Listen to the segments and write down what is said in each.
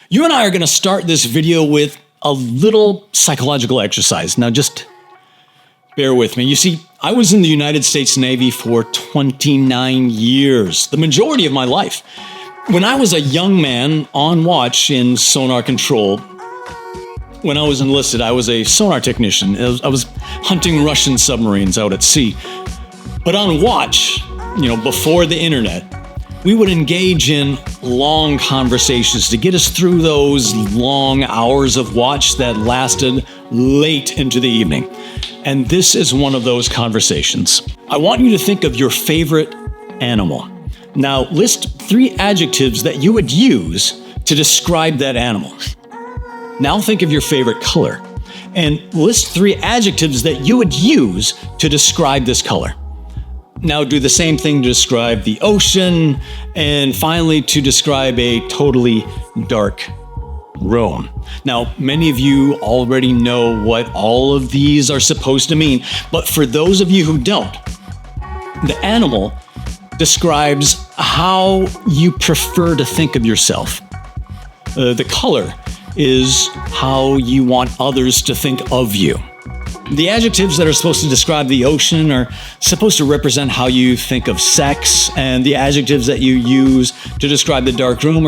You and I are going to start this video with a little psychological exercise. Now just bear with me. You see, I was in the United States Navy for 29 years, the majority of my life. When I was a young man on watch in sonar control, when I was enlisted, I was a sonar technician. I was hunting Russian submarines out at sea. But on watch, before the internet, we would engage in long conversations to get us through those long hours of watch that lasted late into the evening. And this is one of those conversations. I want you to think of your favorite animal. Now, list 3 adjectives that you would use to describe that animal. Now think of your favorite color and list 3 adjectives that you would use to describe this color. Now do the same thing to describe the ocean, and finally to describe a totally dark room. Now, many of you already know what all of these are supposed to mean, but for those of you who don't, the animal describes how you prefer to think of yourself. The color is how you want others to think of you. The adjectives that are supposed to describe the ocean are supposed to represent how you think of sex, and the adjectives that you use to describe the dark room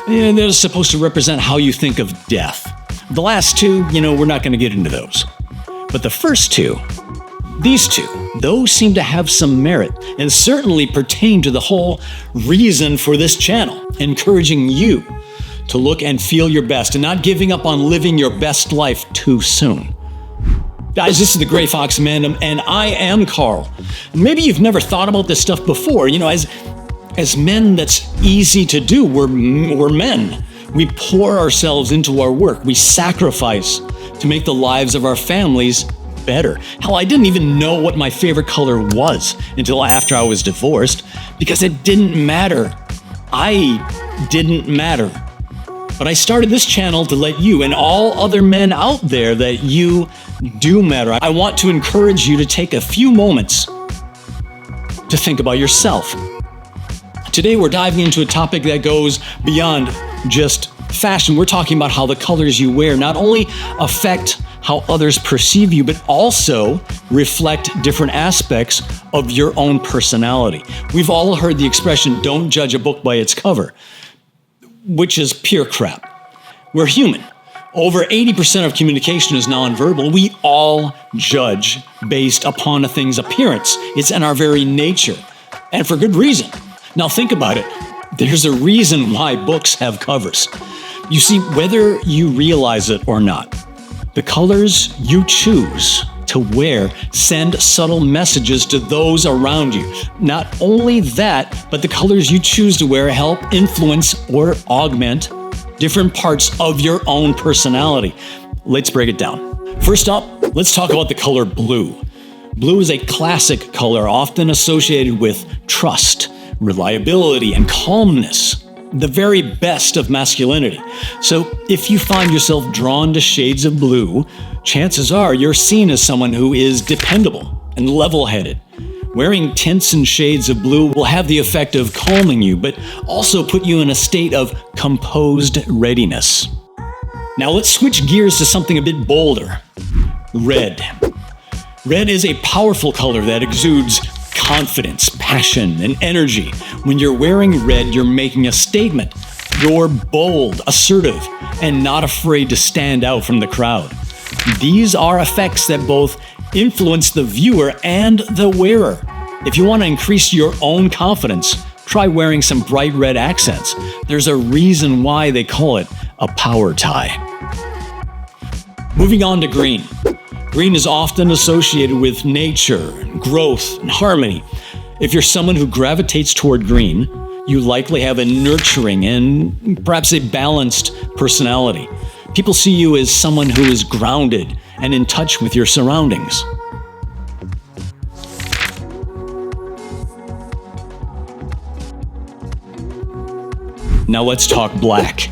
they're supposed to represent how you think of death. The last 2, we're not going to get into those. But the first 2, these 2, those seem to have some merit and certainly pertain to the whole reason for this channel, encouraging you to look and feel your best and not giving up on living your best life too soon. Guys, this is the Gray Fox Mandem, and I am Carl. Maybe you've never thought about this stuff before. As men, that's easy to do. We're men. We pour ourselves into our work. We sacrifice to make the lives of our families better. Hell, I didn't even know what my favorite color was until after I was divorced, because it didn't matter. I didn't matter. But I started this channel to let you and all other men out there that you do matter. I want to encourage you to take a few moments to think about yourself. Today we're diving into a topic that goes beyond just fashion. We're talking about how the colors you wear not only affect how others perceive you, but also reflect different aspects of your own personality. We've all heard the expression, "Don't judge a book by its cover," which is pure crap. We're human. Over 80% of communication is nonverbal. We all judge based upon a thing's appearance. It's in our very nature, and for good reason. Now think about it. There's a reason why books have covers. You see, whether you realize it or not, the colors you choose to wear send subtle messages to those around you. Not only that, but the colors you choose to wear help influence or augment different parts of your own personality. Let's break it down. First up, let's talk about the color blue. Blue is a classic color often associated with trust, reliability, and calmness, the very best of masculinity. So if you find yourself drawn to shades of blue, chances are you're seen as someone who is dependable and level-headed. Wearing tints and shades of blue will have the effect of calming you, but also put you in a state of composed readiness. Now let's switch gears to something a bit bolder. Red. Red is a powerful color that exudes confidence, passion, and energy. When you're wearing red, you're making a statement. You're bold, assertive, and not afraid to stand out from the crowd. These are effects that both influence the viewer and the wearer. If you want to increase your own confidence, try wearing some bright red accents. There's a reason why they call it a power tie. Moving on to green. Green is often associated with nature, growth, and harmony. If you're someone who gravitates toward green, you likely have a nurturing and perhaps a balanced personality. People see you as someone who is grounded and in touch with your surroundings. Now let's talk black.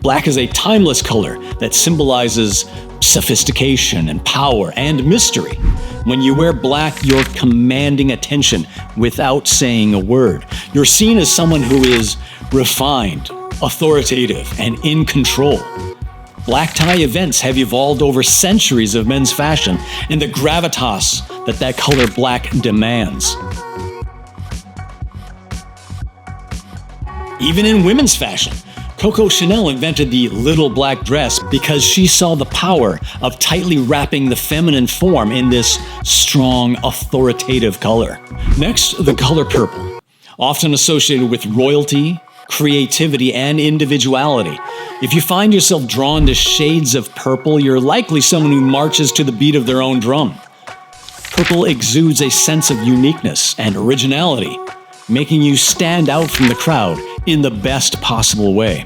Black is a timeless color that symbolizes sophistication and power and mystery. When you wear black, you're commanding attention without saying a word. You're seen as someone who is refined, authoritative, and in control. Black tie events have evolved over centuries of men's fashion and the gravitas that color black demands. Even in women's fashion, Coco Chanel invented the little black dress because she saw the power of tightly wrapping the feminine form in this strong, authoritative color. Next, the color purple, often associated with royalty, creativity, and individuality. If you find yourself drawn to shades of purple, you're likely someone who marches to the beat of their own drum. Purple exudes a sense of uniqueness and originality, making you stand out from the crowd in the best possible way.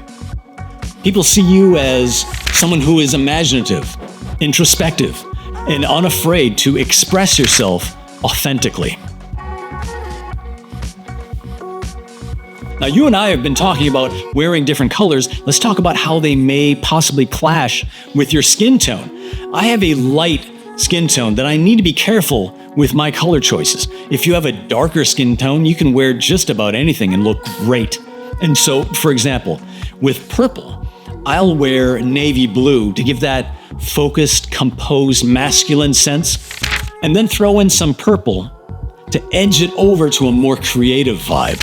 People see you as someone who is imaginative, introspective, and unafraid to express yourself authentically. Now, you and I have been talking about wearing different colors. Let's talk about how they may possibly clash with your skin tone. I have a light skin tone that I need to be careful with my color choices. If you have a darker skin tone, you can wear just about anything and look great. And so, for example, with purple, I'll wear navy blue to give that focused, composed, masculine sense, and then throw in some purple to edge it over to a more creative vibe.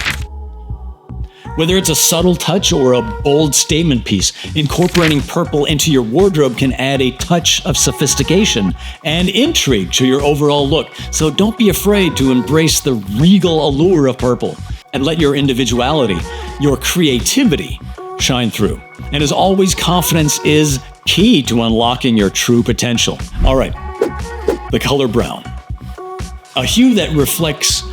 Whether it's a subtle touch or a bold statement piece, incorporating purple into your wardrobe can add a touch of sophistication and intrigue to your overall look. So don't be afraid to embrace the regal allure of purple and let your individuality, your creativity, shine through. And as always, confidence is key to unlocking your true potential. All right, the color brown. A hue that reflects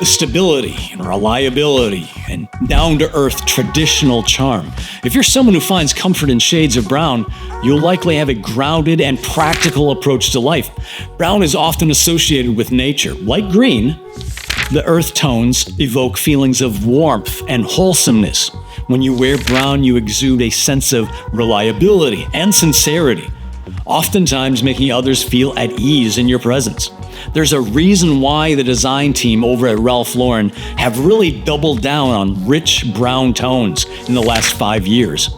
stability and reliability and down-to-earth traditional charm. If you're someone who finds comfort in shades of brown, you'll likely have a grounded and practical approach to life. Brown is often associated with nature. Like green, the earth tones evoke feelings of warmth and wholesomeness. When you wear brown, you exude a sense of reliability and sincerity, oftentimes making others feel at ease in your presence. There's a reason why the design team over at Ralph Lauren have really doubled down on rich brown tones in the last 5 years.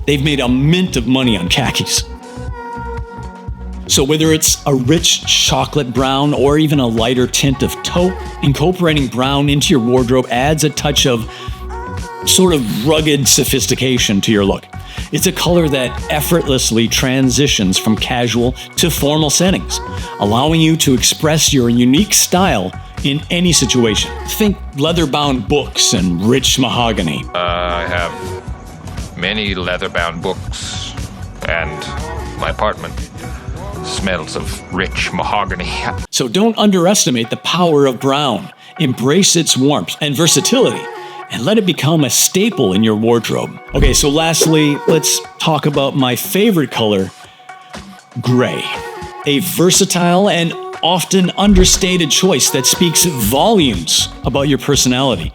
They've made a mint of money on khakis. So whether it's a rich chocolate brown or even a lighter tint of taupe, incorporating brown into your wardrobe adds a touch of sort of rugged sophistication to your look. It's a color that effortlessly transitions from casual to formal settings, allowing you to express your unique style in any situation. Think leather-bound books and rich mahogany. I have many leather-bound books, and my apartment smells of rich mahogany. So don't underestimate the power of brown. Embrace its warmth and versatility, and let it become a staple in your wardrobe. Okay, so lastly, let's talk about my favorite color, gray. A versatile and often understated choice that speaks volumes about your personality.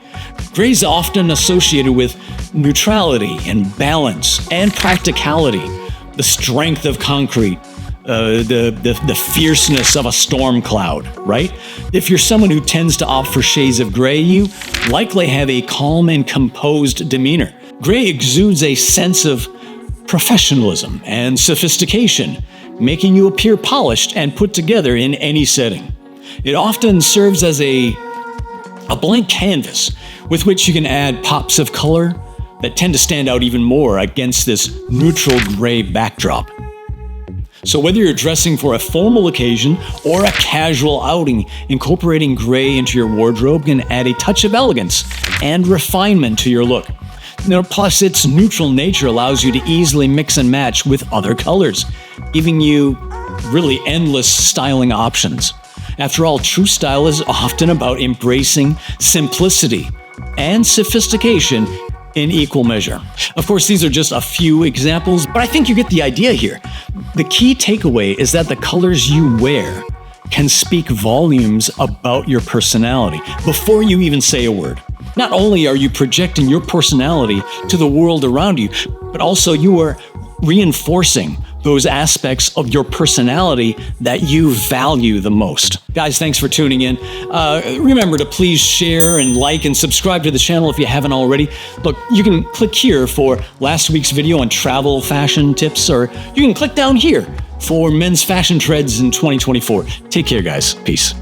Gray is often associated with neutrality and balance and practicality, the strength of concrete, the fierceness of a storm cloud, right? If you're someone who tends to opt for shades of gray, you likely have a calm and composed demeanor. Gray exudes a sense of professionalism and sophistication, making you appear polished and put together in any setting. It often serves as a blank canvas with which you can add pops of color that tend to stand out even more against this neutral gray backdrop. So whether you're dressing for a formal occasion or a casual outing, incorporating gray into your wardrobe can add a touch of elegance and refinement to your look. Plus, its neutral nature allows you to easily mix and match with other colors, giving you really endless styling options. After all, true style is often about embracing simplicity and sophistication in equal measure. Of course, these are just a few examples, but I think you get the idea here. The key takeaway is that the colors you wear can speak volumes about your personality before you even say a word. Not only are you projecting your personality to the world around you, but also you are reinforcing those aspects of your personality that you value the most. Guys, thanks for tuning in. Remember to please share and like and subscribe to the channel if you haven't already. Look, you can click here for last week's video on travel fashion tips, or you can click down here for men's fashion trends in 2024. Take care, guys. Peace.